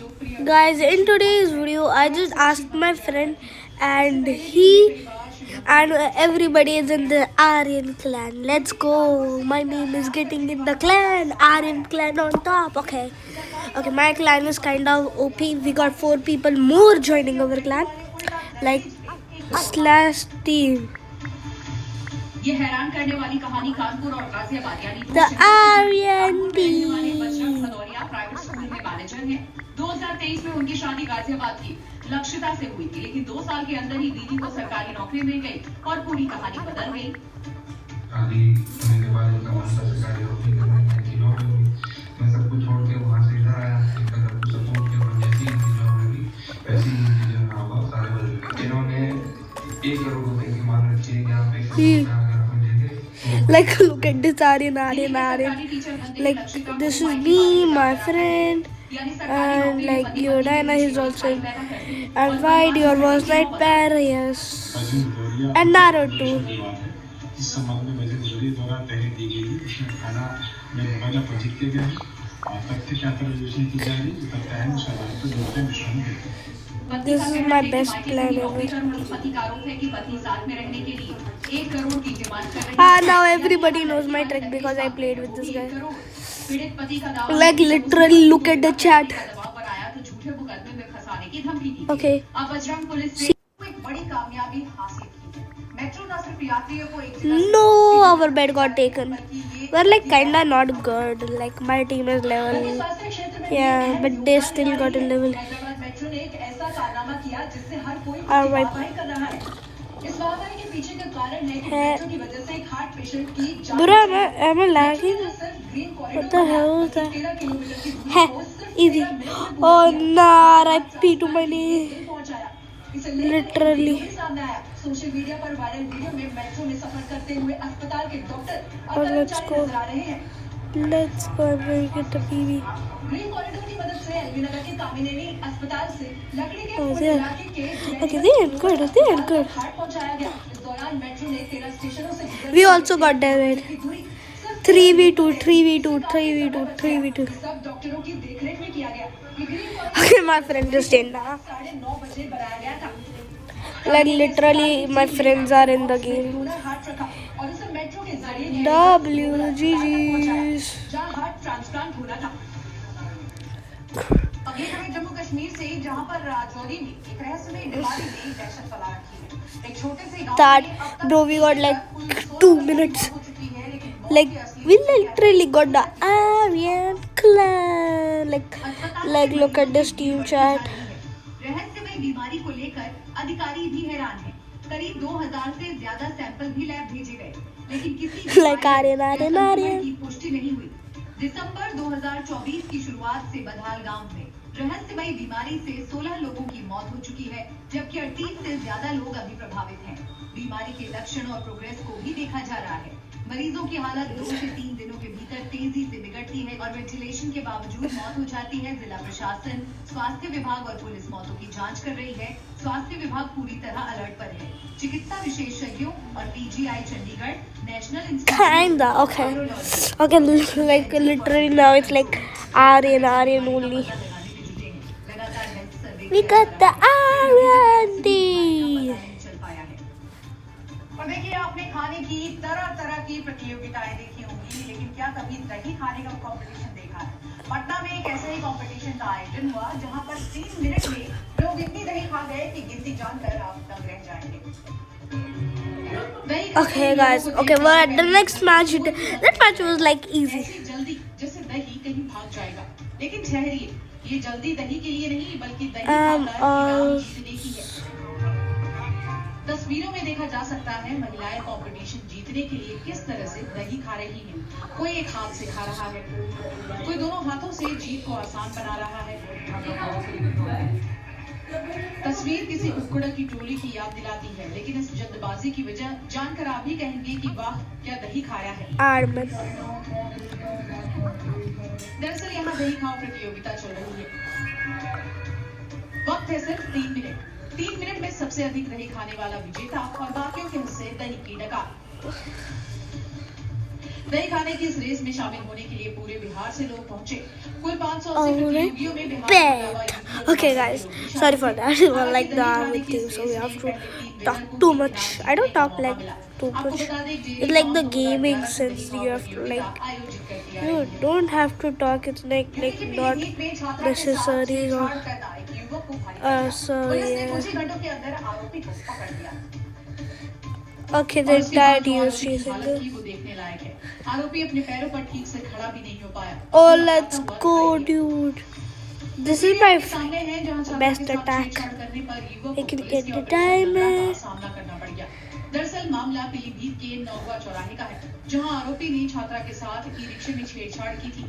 Guys, in today's video, I just asked my friend, and everybody is in the Aryan clan. Let's go. My name is getting in the clan. Aryan clan on top. Okay. My clan is kind of OP. We got 4 people more joining our clan. Like slash team. ये हैरान करने वाली कहानी कानपुर और गाजियाबाद यानी The Aryan team. Bhadauria private school में manager हैं। 2023 में उनकी शादी गाजियाबाद की लक्षिता से हुई थी, लेकिन 2 साल के अंदर ही दीदी को सरकारी नौकरी मिल गई और पूरी कहानी बदल गई। शादी होने के बाद उनका मन था सरकारी नौकरी करने में थी, नौकरी मैं सब कुछ छोड़ के वहाँ से इधर आया, इनका सब कुछ सपोर्ट किया और जैसी इनकी जॉब लगी वैसी इनकी जो है सारे बदल गए। इन्होंने 1 करोड़ रुपए की मान रखी है कि आप 1 crore Like, look at this Aryan. Like, this is me, my friend, and like Yodana is also, and White, your was night pair, yes, and Naruto. इस संबंध में बजट जरूरी द्वारा तय की गई उसमें खाना में मोबाइल प्रोजेक्ट किया गया तथ्य क्या योजना की जा रही है तथ्य है सवाल तो जोड़ते मिश्रण देते हैं। This is my best plan ever. Now everybody knows my trick because I played with this guy. Like, literally, look at the chat. Okay. No, our bed got taken. We're like kinda not good. Like, my team is level. Yeah, but they still got a level. Alright. Bro, am I lagging? What the hell is that? Hey, easy. Oh nah, RIP to my knee. Literally. Social media पर viral video में metro में सफर करते हुए अस्पताल के doctor और कर्मचारी नजर आ रहे हैं। Let's go and make it a PV. Green corridor की मदद से एलबी नगर के कामिनेनी अस्पताल से लकड़ी के पूरे इलाके के okay, they are good. हाट पहुंचाया गया। इस दौरान मेट्रो ने 13 स्टेशनों से We also got David. 3v2. सब डॉक्टरों की देखरेख में किया गया। Okay, my friend just in now. 9:30 बजे बनाया गया था। Like, literally, my friends are in the game. WGG's. Jammu Kashmir से जहां पर राजौरी में एक रहस्यमय बीमारी ने दहशत फैला रखी है। एक छोटे से That, bro, we got like 2 minutes. Like, we literally got the Aryan clan. Like, look at this team chat. रहस्यमय बीमारी को लेकर अधिकारी भी हैरान हैं। करीब 2000 से ज्यादा सैंपल भी लैब भेजे गए, लेकिन किसी Like Aryan. की पुष्टि नहीं हुई। दिसंबर 2024 की शुरुआत से बधाल गांव में रहस्यमय बीमारी से 16 लोगों की मौत हो चुकी है, जबकि 38 से ज्यादा लोग अभी प्रभावित हैं। बीमारी के लक्षण और प्रोग्रेस को भी देखा जा रहा है। मरीजों की हालत 2 से 3 दिनों के भीतर तेजी से बिगड़ती है और वेंटिलेशन के बावजूद मौत हो जाती है। जिला प्रशासन, स्वास्थ्य विभाग और पुलिस मौतों की जांच कर रही है। स्वास्थ्य विभाग पूरी तरह अलर्ट पर है। चिकित्सा विशेषज्ञों और PGI Chandigarh, national Kinda, okay, like literally now it's like Aryan only. We got the Aryan team. और देखिए, आपने खाने की तरह की प्रतियोगिताएं देखी होंगी, लेकिन क्या कभी दही खाने का कंपटीशन देखा है? पटना में एक ऐसे ही कंपटीशन का आयोजन हुआ जहां पर 3 मिनट में लोग इतनी दही खा गए कि गिनती जानकर आप दंग रह जाएंगे। Okay, guys. Okay, well, the next match, that match was like easy. जल्दी जैसे दही कहीं भाग जाएगा, लेकिन ठहरिए, ये जल्दी दही के लिए नहीं बल्कि दही जीतने की है। तस्वीरों में देखा जा सकता है महिलाएं कंपटीशन जीतने के लिए किस तरह से दही खा रही हैं। कोई एक हाथ से खा रहा है, कोई दोनों हाथों से जीत को आसान बना रहा है। तस्वीर किसी कुक्कुड़ की टोली की याद दिलाती है, लेकिन इस जल्दबाजी की वजह जानकर आप भी कहेंगे कि वाह क्या दही खाया है। दरअसल यहाँ दही खाओ प्रतियोगिता चल रही है। वक्त है सिर्फ 3 मिनट। 3 मिनट में सबसे अधिक दही खाने वाला विजेता और बाकियों के हिस्से दही की डकार। दही खाने की इस रेस में शामिल होने के लिए पूरे बिहार से लोग पहुंचे। कुल 580 प्रतियोगियों में Bihar Okay, guys, sorry for that. Well, like the army thing, so we have to talk too much. I don't talk like too much. It's like the gaming sense. You have to like, you don't have to talk. It's like not necessary or so yeah. Okay, the entire news chasing this. आरोपी अपने पैरों पर ठीक से खड़ा भी नहीं हो पाया। Oh, let's go, dude. This is my best attack. I can get the diamond. दरअसल मामला पीलीभीत के नौवा चौराहे का है, जहां आरोपी ने छात्रा के साथ ई-रिक्शे में छेड़छाड़ की थी।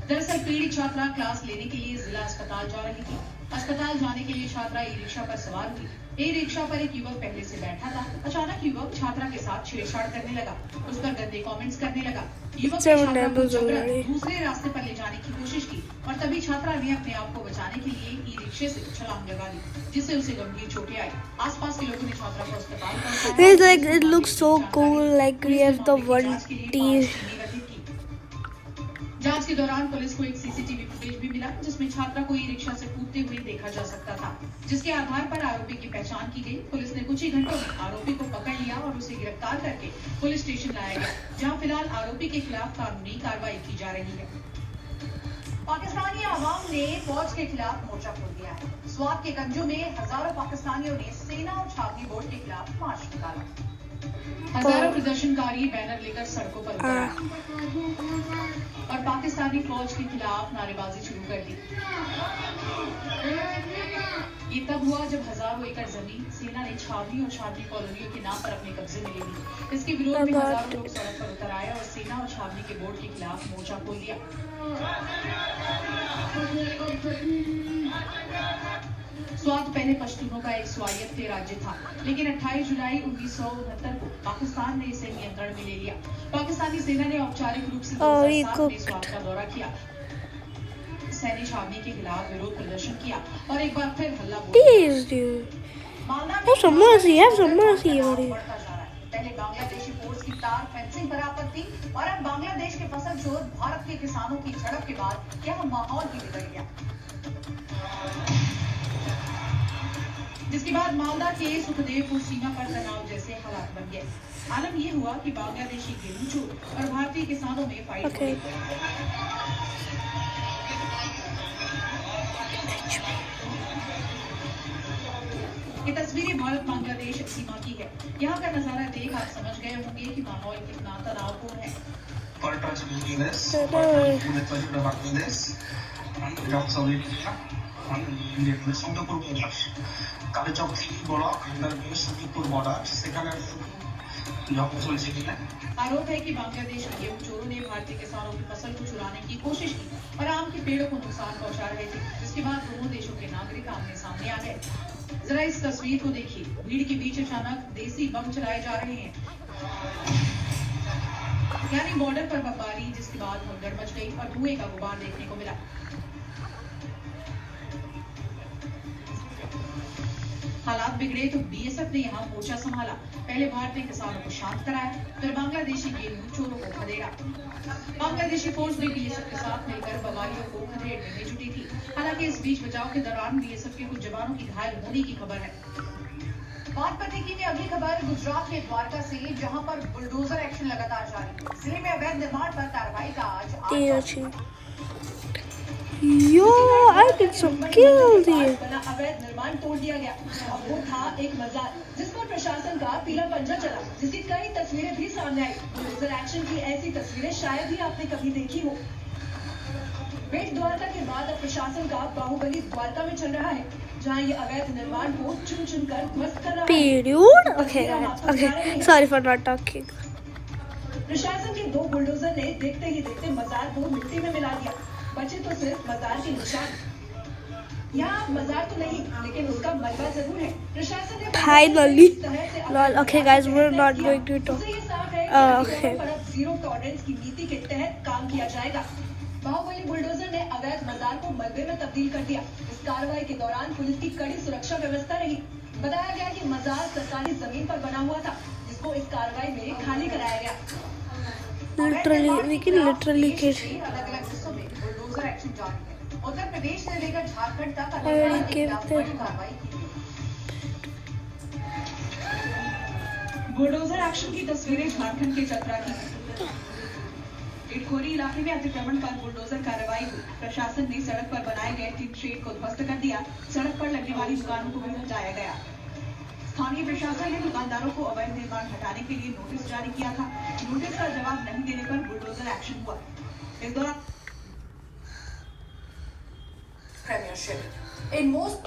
दरअसल पीड़ित छात्रा क्लास लेने के लिए जिला अस्पताल जा रही थी। अस्पताल जाने के लिए छात्रा ई-रिक्शा पर सवार हुई। ई-रिक्शा पर एक युवक पहले से बैठा था। अचानक युवक छात्रा के साथ छेड़छाड़ करने लगा, उस पर गंदे कमेंट्स करने लगा। युवक ने छात्रा को जबरन दूसरे रास्ते पर ले जाने की कोशिश की और तभी छात्रा ने अपने आप को बचाने के लिए ई-रिक्शे से छलांग लगा दी, जिससे उसे गंभीर चोटें आई। आसपास के लोगों ने छात्रा को अस्पताल पहुंचाया। It's like it looks so cool. Like we have the one team. जांच के दौरान पुलिस को एक सीसीटीवी फुटेज भी मिला, जिसमें छात्रा को ई-रिक्शा से कूदते हुए देखा जा सकता था, जिसके आधार पर आरोपी की पहचान की गई। पुलिस ने कुछ ही घंटों में आरोपी को पकड़ लिया और उसे गिरफ्तार करके पुलिस स्टेशन लाया गया, जहां फिलहाल आरोपी के खिलाफ कानूनी कार्रवाई की जा रही है। पाकिस्तानी आवाम ने फौज के खिलाफ मोर्चा खोल दिया है। स्वात के गंजों में हजारों पाकिस्तानियों ने सेना और छावनी बोर्ड के खिलाफ मार्च निकाला। हजारों प्रदर्शनकारी बैनर लेकर सड़कों पर उतर आए और पाकिस्तानी फौज के खिलाफ नारेबाजी शुरू कर दी। ये तब हुआ जब हजारों एकड़ जमीन सेना ने छावनी और छावनी कॉलोनियों के नाम पर अपने कब्जे में ले ली। इसके विरोध में हजारों लोग सड़क पर उतर आए और सेना और छावनी के बोर्ड के खिलाफ मोर्चा खोल दिया। स्वात पहले पश्तूनों का एक स्वायत्त राज्य था, लेकिन 28 जुलाई 1969 को पाकिस्तान ने इसे नियंत्रण में ले लिया। पाकिस्तानी सेना ने औपचारिक रूप से 2007 में स्वात का दौरा किया, सैन्य छावनी के खिलाफ विरोध प्रदर्शन किया और एक बार फिर हल्ला बोल दिया। पहले बांग्लादेशी फोर्स की तार फेंसिंग पर आपत्ति और अब बांग्लादेश के फसल चोर भारत के किसानों की झड़प के बाद क्या माहौल ही बिगड़ गया, जिसके बाद मालदा के सुखदेवपुर सीमा पर तनाव जैसे हालात बन गए। आलम ये हुआ कि बांग्लादेशी गेहूं चोर और भारतीय किसानों में फाइट हो गई। ये तस्वीरें भारत बांग्लादेश सीमा की है। यहाँ का नजारा देख आप समझ गए होंगे कि माहौल कितना तनावपूर्ण है। आरोप है कि बांग्लादेश के गेहूं चोरों ने भारतीय किसानों की फसल को चुराने की कोशिश की और आम के पेड़ों को नुकसान पहुंचा रहे थे, जिसके बाद दोनों देशों के नागरिक आमने सामने आ गए। जरा इस तस्वीर को देखिए, भीड़ के बीच अचानक देसी बम चलाए जा रहे हैं, यानी बॉर्डर पर बमबारी, जिसके बाद भगदड़ मच गई और धुएं का गुबार देखने को मिला। हालात बिगड़े तो बीएसएफ ने यहाँ मोर्चा संभाला। पहले भारतीय किसानों को शांत कराया, फिर बांग्लादेशी गेहूं चोरों को खदेड़ा। बांग्लादेशी फौज ने बीएसएफ के साथ मिलकर बवालियों को खदेड़ने में जुटी थी। हालांकि इस बीच बचाव के दौरान बीएसएफ के कुछ जवानों की घायल होने की खबर है। बात करने की अगली खबर गुजरात के द्वारका से, जहां पर बुलडोजर एक्शन लगातार जारी। जिले में अवैध निर्माण पर कार्रवाई का आज Yo, I did some kills here. अवैध निर्माण तोड़ दिया गया। अब वो था एक मजार, जिस पर प्रशासन का पीला पंजा चला, जिसकी कई तस्वीरें भी सामने आई। बुलडोजर एक्शन की ऐसी तस्वीरें शायद ही आपने कभी देखी हो। बेट द्वारका के बाद अब प्रशासन का बाहुबली द्वारका में चल रहा है, जहां ये अवैध निर्माण को चुन चुन कर ध्वस्त कर रहा है। Okay, sorry for not talking. प्रशासन के 2 बुलडोजर ने देखते ही देखते मजार को मिट्टी में मिला दिया। बचे तो सिर्फ मजार के निशान। यहाँ मजार तो नहीं, लेकिन उसका मलबा जरूर है। प्रशासन ने Finally, lol. Okay, guys, we're not going to talk. Okay. Zero tolerance की नीति के तहत काम किया जाएगा। बाहुबली बुलडोजर ने अवैध मजार को मलबे में तब्दील कर दिया। इस कार्रवाई के दौरान पुलिस की कड़ी सुरक्षा व्यवस्था रही। बताया गया कि मजार सरकारी जमीन पर बना हुआ था, जिसको इस कार्रवाई में खाली कराया गया। Literally, we can literally get. अलग-अलग हिस्सों में बुलडोजर एक्शन जारी है उत्तर प्रदेश से लेकर झारखंड तक I already अनेक gave खिलाफ them. बड़ी कार्रवाई की गई। बुलडोजर एक्शन की तस्वीरें झारखंड के चतरा की हैं। इटखोरी इलाके में अतिक्रमण पर बुलडोजर कार्रवाई हुई। प्रशासन ने सड़क पर बनाए गए टिन शेड को ध्वस्त कर दिया। सड़क पर लगने वाली दुकानों को भी हटाया गया। स्थानीय प्रशासन ने दुकानदारों को अवैध निर्माण हटाने के लिए नोटिस जारी किया था। नोटिस का जवाब नहीं देने पर बुलडोजर एक्शन हुआ। इस दौरान Premiership in most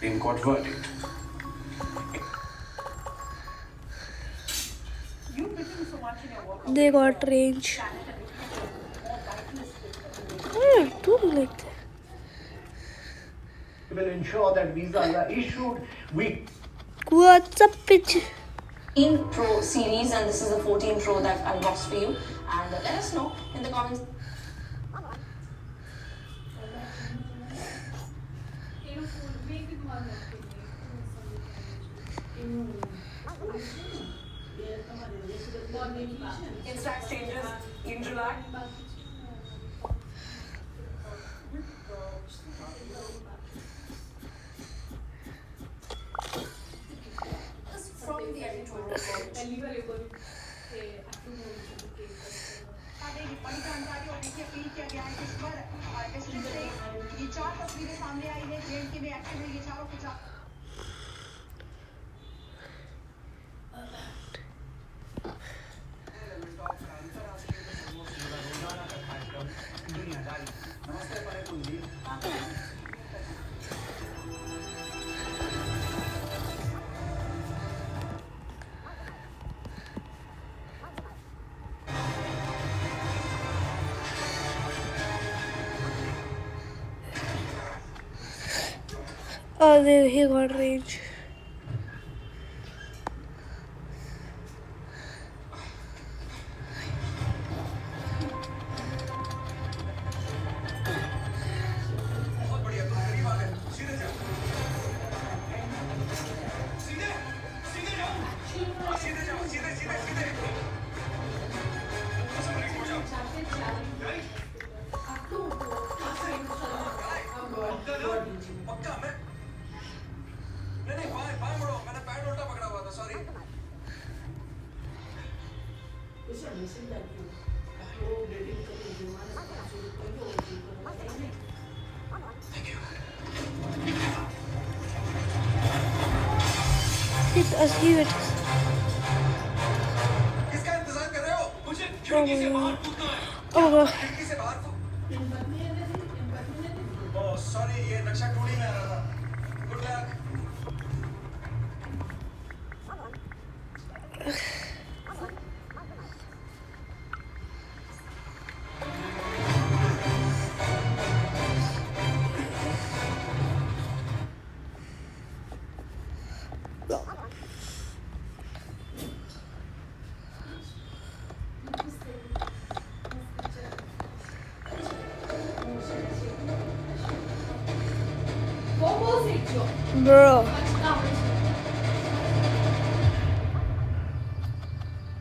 in court verdict. They got range. I do like that. We will ensure that visas are issued. What's up, bitch? 14 Pro series, and this is the 14 Pro that I'll box for you. And let us know in the comments. Instax changes in July. From the editorial college. बड़ी जानकारी और देखिए appeal किया गया है इस पर district से ये 4 तस्वीरें सामने आई है। जेएनके में एक्टिव है ये चारों के चार। Oh, he got range. Hit us, give it. किसका इंतजार कर रहे हो? मुझे Oh खिड़की से my बाहर god. कूदना है। Oh god. खिड़की से बाहर ओह सॉरी, ये नक्शा टूड़ी में आ रहा था। Good luck. Bro.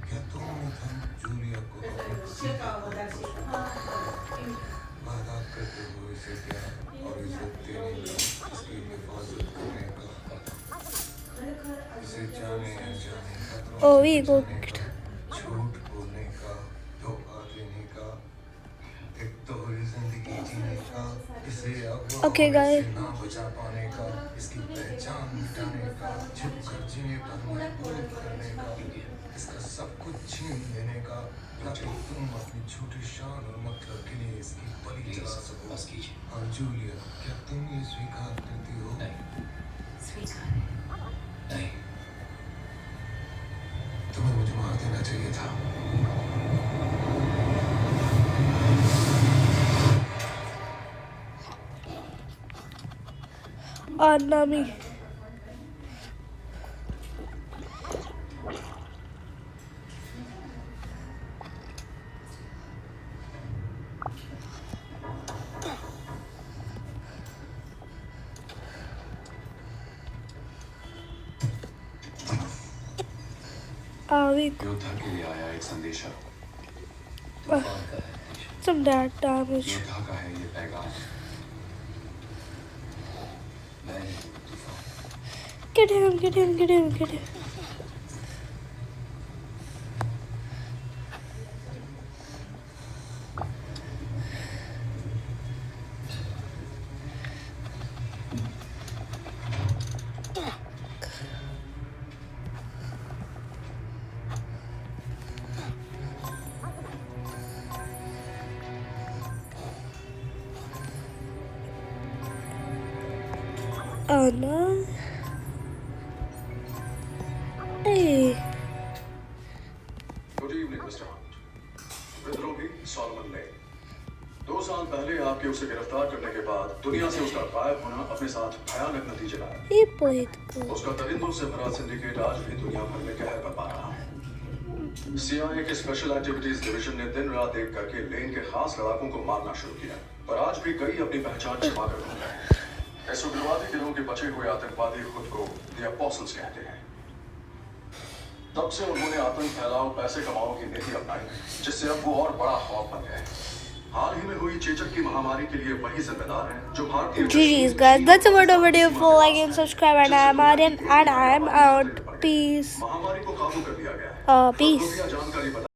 क्या तुमने जूलिया को वादा करते हुए इसे प्यार और इज्जत देने का, इसकी हिफाजत करने का, इसे जाने अनजाने खतरों Oh, से we go. बचाने का, झूठ बोलने का, धोखा देने का, एक दोहरी जिंदगी जीने का, इसे अगवा Okay, guys. से ना बचा पाने का, इसकी पहचान मिटाने का, छुप कर जीने पर मजबूर करने का, इसका सब कुछ छीन लेने का, ताकि तुम अपनी छोटी शान और मतलब के लिए इसकी बलि चढ़ा सको। और जूलिया, क्या तुम ये स्वीकार करती हो? नहीं। तुम्हें मुझे मार देना चाहिए था। Nami. योद्धा के लिए आया एक संदेशा। some damage. योद्धा का है ये पैगाम नए Get him, get him, get him, get him. Oh no. Hey. Good evening mister Hunt विद्रोही सॉलोमन लेन 2 साल पहले आपके उसे गिरफ्तार करने के बाद दुनिया से उसका गायब होना अपने साथ भयानक नतीजे लाया He played good. उसका दरिंदों से भरा सिंडिकेट आज भी दुनिया भर में कहर बरपा रहा है CIA के स्पेशल एक्टिविटीज डिवीजन ने दिन रात एक करके लेन के खास लड़ाकों को मारना शुरू किया पर आज भी कई अपनी पहचान छिपा कर घूम रहे हैं इस उग्रवादी गिरोह के बचे हुए आतंकवादी खुद को द अपोस्टल्स कहते हैं तब से उन्होंने आतंक फैलाओ पैसे कमाओ की नीति अपनाई जिससे अब वो और बड़ा खौफ बन गए हाल ही में हुई चेचक की महामारी के लिए वही जिम्मेदार हैं जो भारतीय GG's guys, that's about the video. For like and subscribe, and I'm Aryan, and I'm out. Peace. महामारी को काबू कर लिया गया है Peace. जानकारी